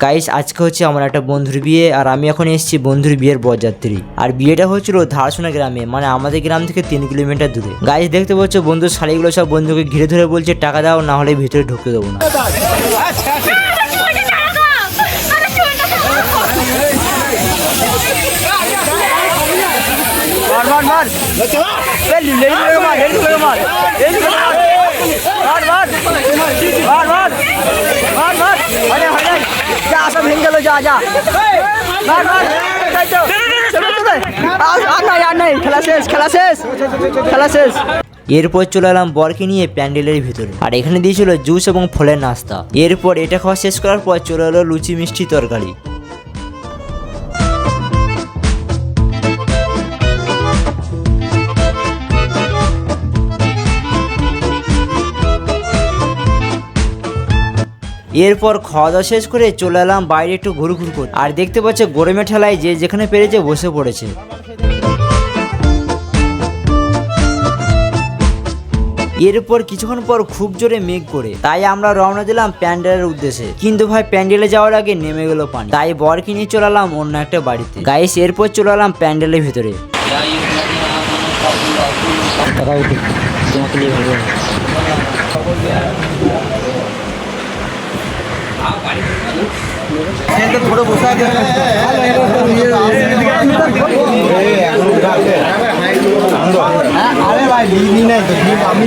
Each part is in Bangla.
গাইস আজকে হচ্ছে আমার একটা বন্ধুর বিয়ে, আর আমি এখন এসেছি বন্ধুর বিয়ের বরযাত্রী। আর বিয়েটা হচ্ছিল ধারসোনা গ্রামে, মানে আমাদের গ্রাম থেকে 3 কিলোমিটার দূরে। গাইস দেখতে পাচ্ছ বন্ধুর শাড়িগুলো সব বন্ধুকে ঘিরে ধরে বলছে টাকা দাও, না হলে ভিতরে ঢুকতে দেবো না। এরপর চলে এলাম বরকে নিয়ে প্যান্ডেলের ভিতরে, আর এখানে দিয়েছিল জুস এবং ফলের নাস্তা। এরপর এটা খাওয়া শেষ করার পর চলে এলো লুচি মিষ্টি তরকারি। এরপর খাওয়া দাওয়া শেষ করে চলে এলাম বাইরে একটু ঘুরঘুর করতে, আর দেখতে পাচ্ছে গরমের ঠেলায় যে যেখানে পেরেছে বসে পড়েছে। এরপর কিছুক্ষণ পর খুব জোরে মেঘ করে, তাই আমরা রওনা দিলাম প্যান্ডেলের উদ্দেশ্যে। কিন্তু ভাই প্যান্ডেলে যাওয়ার আগে নেমে গেল পানি, তাই বরকে নিয়ে চলে এলাম অন্য একটা বাড়িতে। গাইস এরপর চলে এলাম প্যান্ডেলের ভিতরে। আরে ভাই লিনি নাই তো আমি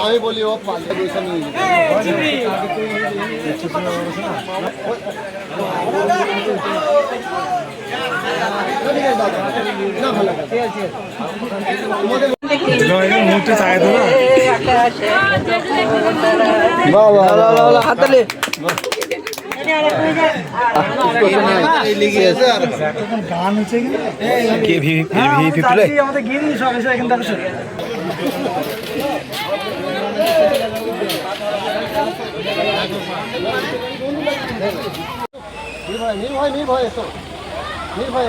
আমি বলি ও মুখটা চাই তো না হাতালে গান হচ্ছে আমাদের গিয়ে দিন সব এসে এখান থেকে নীল ভাই এসো নীল ভাই